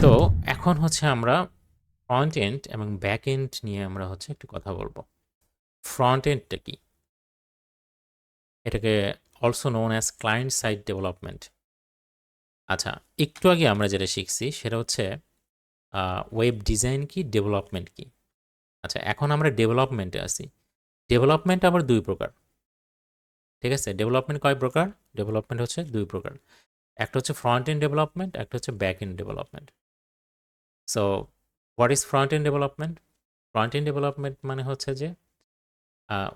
তো এখন হচ্ছে আমরা ফ্রন্ট এন্ড এবং ব্যাক এন্ড নিয়ে আমরা হচ্ছে একটু কথা বলবো। ফ্রন্ট এন্ডটা কি? এটাকে also known as client side development. আচ্ছা, একটু আগে আমরা যেটা শিখছি সেটা হচ্ছে ওয়েব ডিজাইন কি, ডেভেলপমেন্ট কি। আচ্ছা, এখন আমরা ডেভেলপমেন্টে আছি। ডেভেলপমেন্ট আবার দুই প্রকার, ঠিক আছে? ডেভেলপমেন্ট কয় প্রকার? ডেভেলপমেন্ট হচ্ছে দুই প্রকার। একটা হচ্ছে ফ্রন্ট এন্ড ডেভেলপমেন্ট, একটা হচ্ছে back end development. So what is front end development? Front end development মানে হচ্ছে যে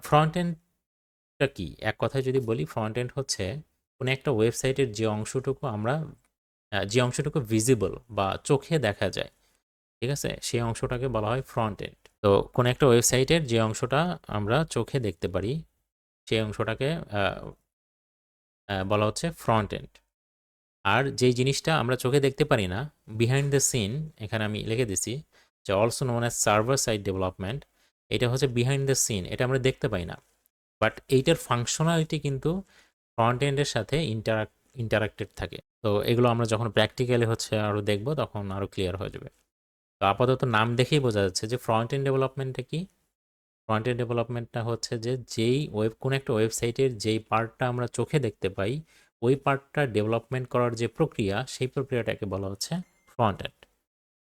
ফ্রন্ট এন্ডটা কি, এক কথায় যদি বলি, ফ্রন্ট এন্ড হচ্ছে কোনো একটা ওয়েবসাইটের যে অংশটুকু ভিজিবল বা চোখে দেখা যায়, ঠিক আছে, সেই অংশটাকে বলা হয় ফ্রন্ট এন্ড। তো কোনো একটা ওয়েবসাইটের যে অংশটা আমরা চোখে দেখতে পারি সেই অংশটাকে বলা হচ্ছে ফ্রন্ট এন্ড। আর যেই জিনিসটা আমরা চোখে দেখতে পারি না, বিহাইন্ড দ্য সিন, এখানে আমি লিখে দিছি যে also known as server side development. এটা হচ্ছে বিহাইন্ড দ্য সিন, এটা আমরা দেখতে পাই না, বাট এইটার ফাংশনালিটি কিন্তু ফ্রন্ট এন্ডের সাথে ইন্টারাক্টেড থাকে। তো এগুলো আমরা যখন প্র্যাকটিক্যালি হচ্ছে আরও দেখব তখন আরও ক্লিয়ার হয়ে যাবে। তো আপাতত নাম দেখেই বোঝা যাচ্ছে যে ফ্রন্ট এন্ড ডেভেলপমেন্টটা কি। ফ্রন্ট এন্ড ডেভেলপমেন্টটা হচ্ছে যে কোনো একটা ওয়েবসাইটের যেই পার্টটা আমরা চোখে দেখতে পাই, ওই পার্টটা ডেভেলপমেন্ট করার যে প্রক্রিয়া, সেই প্রক্রিয়াটাকে বলা হচ্ছে ফ্রন্ট এন্ড।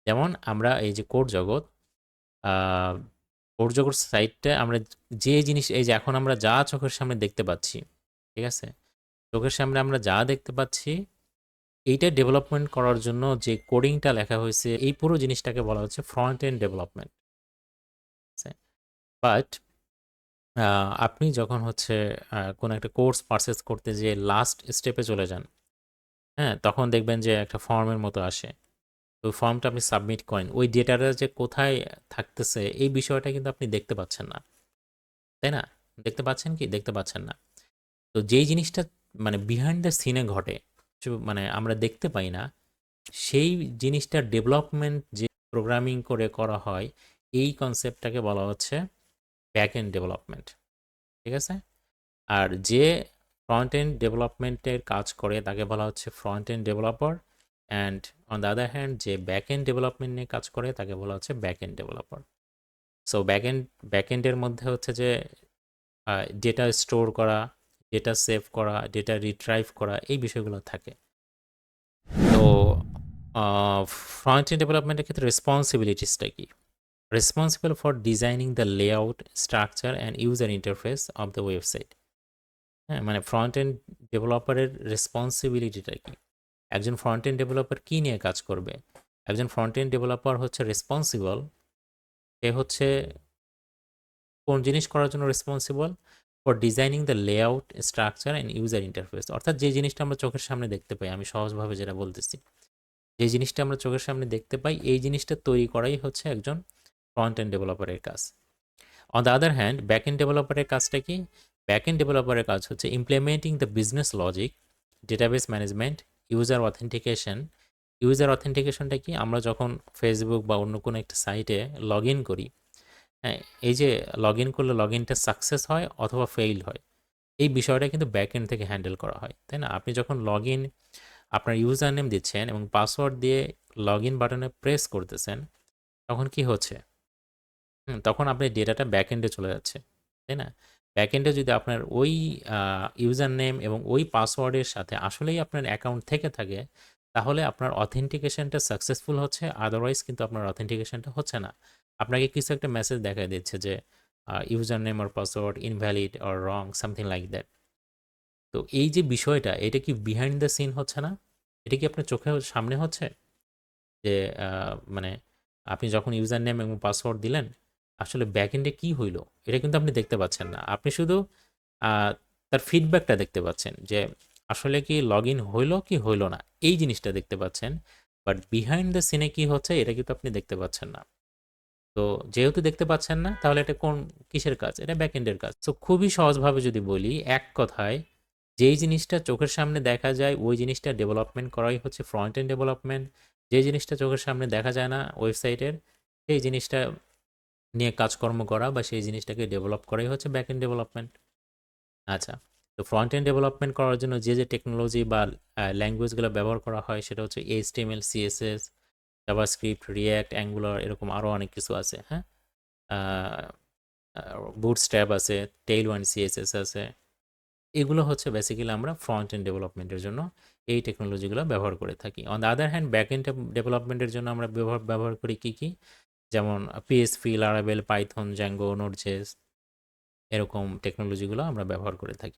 যেমন আমরা এই যে CodeJogot, CodeJogot সাইটটা আমরা যে জিনিস, এই যে এখন আমরা যা চোখের সামনে দেখতে পাচ্ছি, ঠিক আছে, চোখের সামনে আমরা যা দেখতে পাচ্ছি, এইটা ডেভেলপমেন্ট করার জন্য যে কোডিংটা লেখা হয়েছে, এই পুরো জিনিসটাকে বলা হচ্ছে ফ্রন্ট এন্ড ডেভেলপমেন্ট। বাট আপনি যখন হচ্ছে কোনো একটা কোর্স পারচেস করতে যে লাস্ট স্টেপে চলে যান, হ্যাঁ, তখন দেখবেন যে একটা ফর্মের মতো আসে। তো ফর্মটা আপনি সাবমিট করেন, ওই ডেটাটা যে কোথায় থাকতেছে এই বিষয়টা কিন্তু আপনি দেখতে পাচ্ছেন না, তাই না? দেখতে পাচ্ছেন কি? দেখতে পাচ্ছেন না। তো যেই জিনিসটা মানে বিহাইন্ড দ্য সিনে ঘটে, মানে আমরা দেখতে পাই না, সেই জিনিসটা ডেভেলপমেন্ট যে প্রোগ্রামিং করে করা হয়, এই কনসেপ্টটাকে বলা হচ্ছে ব্যাক এন্ড ডেভেলপমেন্ট, ঠিক আছে? আর যে ফ্রন্ট এন্ড ডেভেলপমেন্টের কাজ করে তাকে বলা হচ্ছে front end developer, and on the other hand যে ব্যাক এন্ড ডেভেলপমেন্ট নিয়ে কাজ করে তাকে বলা হচ্ছে back end developer. So back এন্ডের মধ্যে হচ্ছে যে ডেটা স্টোর করা, ডেটা সেভ করা, ডেটা রিট্রাইভ করা, এই বিষয়গুলো থাকে। তো ফ্রন্ট এন্ড ডেভেলপমেন্টের ক্ষেত্রে রেসপন্সিবিলিটিসটা কি? Responsible for designing the layout, structure and user interface of the website. হ্যাঁ, মানে ফ্রন্ট এন্ড ডেভেলপারের রেসপন্সিবিলিটিটা কি? একজন ফ্রন্ট এন্ড ডেভেলপার কী নিয়ে কাজ করবে? একজন ফ্রন্ট এন্ড ডেভেলপার হচ্ছে রেসপন্সিবল, সে হচ্ছে কোন জিনিস করার জন্য responsible? For designing the layout, structure and user interface. অর্থাৎ যে জিনিসটা আমরা চোখের সামনে দেখতে পাই, আমি সহজভাবে যেটা বলতেছি, যে জিনিসটা আমরা চোখের সামনে দেখতে পাই, এই জিনিসটা তৈরি করাই হচ্ছে একজন ফ্রন্ট এন্ড ডেভেলপারের কাজ। On the other hand back end ডেভেলপারের কাজটা কি? ব্যাক এন্ড ডেভেলপারের কাজ হচ্ছে implementing the business logic, database management, user authentication. User অথেন্টিকেশনটা কি? আমরা যখন ফেসবুক বা অন্য কোনো একটা সাইটে লগ ইন করি, হ্যাঁ, এই যে লগ ইন করলে লগ ইনটা সাকসেস হয় অথবা ফেইল হয়, এই বিষয়টা কিন্তু ব্যাক এন্ড থেকে হ্যান্ডেল করা হয়, তাই না? আপনি যখন লগ ইন, আপনার ইউজার নেম দিচ্ছেন এবং পাসওয়ার্ড দিয়ে লগ ইন বাটনে প্রেস করতেছেন, তখন কি হচ্ছে? তখন আপনার ডেটাটা ব্যাক এন্ডে চলে যাচ্ছে, তাই না? ব্যাক এন্ডে যদি আপনার ওই ইউজার নেম এবং ওই পাসওয়ার্ডের সাথে আসলেই আপনার অ্যাকাউন্ট থেকে থাকে, তাহলে আপনার অথেন্টিকেশনটা সাকসেসফুল হচ্ছে, আদারওয়াইজ কিন্তু আপনার অথেন্টিকেশনটা হচ্ছে না। আপনাকে কিছু একটা মেসেজ দেখায় দিচ্ছে যে user name or password invalid or wrong, something like that. তো এই যে বিষয়টা, এটা কি বিহাইন্ড দ্য সিন হচ্ছে না? এটা কি আপনার চোখের সামনে হচ্ছে? যে মানে আপনি যখন ইউজার নেম এবং পাসওয়ার্ড দিলেন, আসলে ব্যাক এন্ডে কী হইলো, এটা কিন্তু আপনি দেখতে পাচ্ছেন না। আপনি শুধু তার ফিডব্যাকটা দেখতে পাচ্ছেন যে আসলে কি লগ ইন হইলো কি হইলো না, এই জিনিসটা দেখতে পাচ্ছেন। বাট বিহাইন্ড দ্য সিনে কি হচ্ছে এটা কিন্তু আপনি দেখতে পাচ্ছেন না। তো যেহেতু দেখতে পাচ্ছেন না, তাহলে এটা কিসের কাজ? এটা ব্যাক এন্ডের কাজ। তো খুবই সহজভাবে যদি বলি, এক কথায়, যেই জিনিসটা চোখের সামনে দেখা যায় ওই জিনিসটা ডেভেলপমেন্ট করাই হচ্ছে ফ্রন্ট এন্ড ডেভেলপমেন্ট। যে জিনিসটা চোখের সামনে দেখা যায় না ওয়েবসাইটের, সেই জিনিসটা নিয়ে কাজকর্ম করা বা সেই জিনিসটাকে ডেভেলপ করাই হচ্ছে ব্যাক এন্ড ডেভেলপমেন্ট। আচ্ছা, তো ফ্রন্ট এন্ড ডেভেলপমেন্ট করার জন্য যে টেকনোলজি বা ল্যাঙ্গুয়েজগুলো ব্যবহার করা হয় সেটা হচ্ছে HTML, CSS, JavaScript, react, angular এরকম আরও অনেক কিছু আছে, হ্যাঁ? বুটস্ট্র্যাপ আছে, টেইলওয়ান সিএসএস আছে। এগুলো হচ্ছে বেসিক্যালি আমরা ফ্রন্ট এন্ড ডেভেলপমেন্টের জন্য এই টেকনোলজিগুলো ব্যবহার করে থাকি। On the other hand back and ডেভেলপমেন্টের জন্য আমরা ব্যবহার করি কী কী? যেমন পিএসপি, লারাভেল, পাইথন, জ্যাঙ্গো, নোড.জেএস এরকম টেকনোলজিগুলো আমরা ব্যবহার করে থাকি।